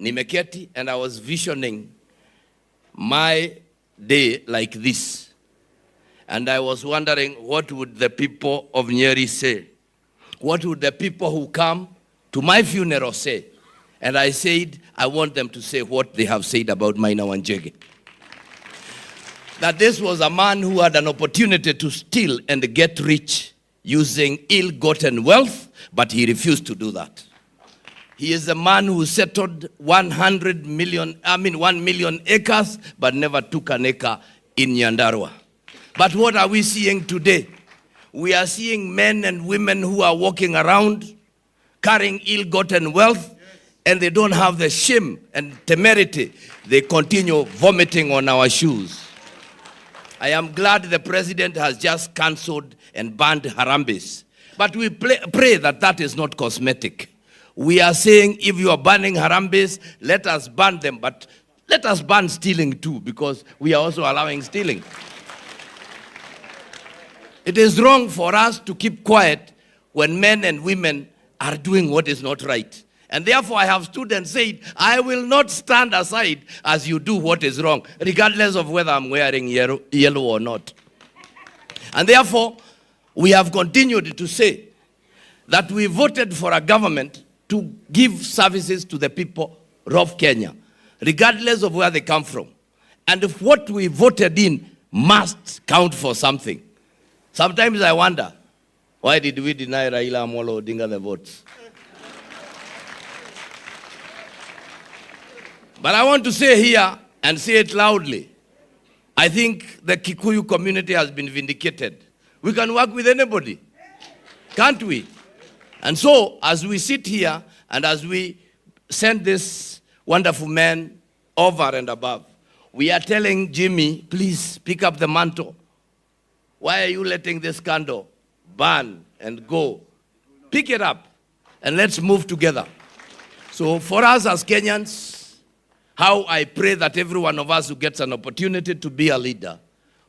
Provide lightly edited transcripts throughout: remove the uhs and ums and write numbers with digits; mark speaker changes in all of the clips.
Speaker 1: nimeketi and I was visioning my day like this. And I was wondering, what would the people of Nyeri say? What would the people who come to my funeral say? And I said, I want them to say what they have said about Maina Wanjege. That this was a man who had an opportunity to steal and get rich using ill-gotten wealth, but he refused to do that. He is a man who settled 1 million acres, but never took an acre in Nyandarua. But what are we seeing today? We are seeing men and women who are walking around carrying ill-gotten wealth, and they don't have the shame and temerity. They continue vomiting on our shoes. I am glad the president has just cancelled and banned Harambes. But we pray that that is not cosmetic. We are saying if you are banning Harambes, let us ban them, but let us ban stealing too, because we are also allowing stealing. It is wrong for us to keep quiet when men and women are doing what is not right. And therefore I have stood and said, I will not stand aside as you do what is wrong, regardless of whether I'm wearing yellow or not. And therefore, we have continued to say that we voted for a government to give services to the people of Kenya, regardless of where they come from. And if what we voted in must count for something. Sometimes I wonder, why did we deny Raila Amolo Odinga the votes? But I want to say here, and say it loudly, I think the Kikuyu community has been vindicated. We can work with anybody, can't we? And so, as we sit here, and as we send this wonderful man over and above, we are telling Jimmy, please pick up the mantle. Why are you letting this candle burn and go? Pick it up, and let's move together. So for us as Kenyans, how I pray that every one of us who gets an opportunity to be a leader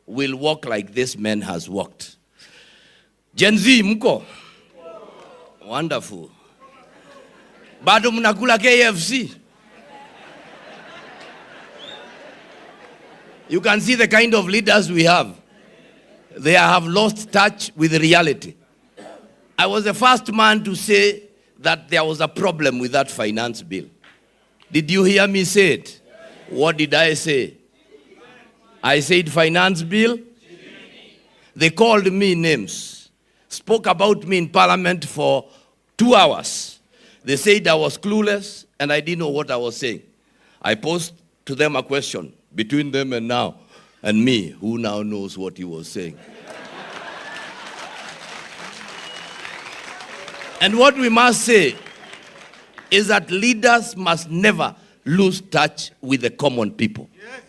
Speaker 1: will walk like this man has walked. Gen Z, mko? Wonderful. Bado mnakula KFC. You can see the kind of leaders we have. They have lost touch with reality. I was the first man to say that there was a problem with that finance bill. Did you hear me say it? What did I say? I said finance bill. They called me names, spoke about me in parliament for 2 hours. They said I was clueless and I didn't know what I was saying. I posed to them a question between them and now, and me, who now knows what he was saying. And what we must say is that leaders must never lose touch with the common people. Yes.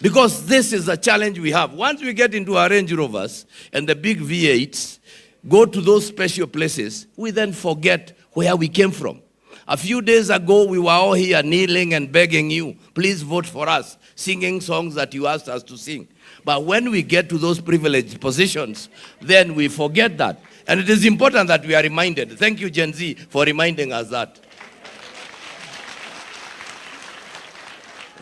Speaker 1: Because this is a challenge we have. Once we get into our Range Rovers and the big V8s, go to those special places, we then forget where we came from. A few days ago, we were all here kneeling and begging you, please vote for us, singing songs that you asked us to sing. But when we get to those privileged positions, then we forget that. And it is important that we are reminded. Thank you, Gen Z, for reminding us that.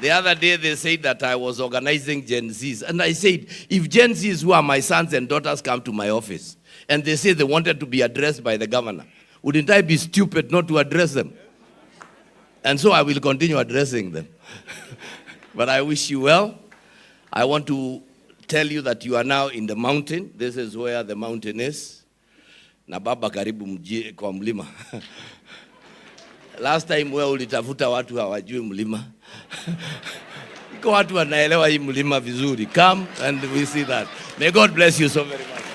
Speaker 1: The other day they said that I was organizing Gen Zs. And I said, if Gen Zs who are my sons and daughters come to my office and they say they wanted to be addressed by the governor, wouldn't I be stupid not to address them? And so I will continue addressing them. But I wish you well. I want to tell you that you are now in the mountain. This is where the mountain is. Na baba karibu kwa mlima. Last time where ulitafuta watu hawajui mlima. Iko watu wanaelewa hii mlima vizuri. Come and we see that. May God bless you so very much.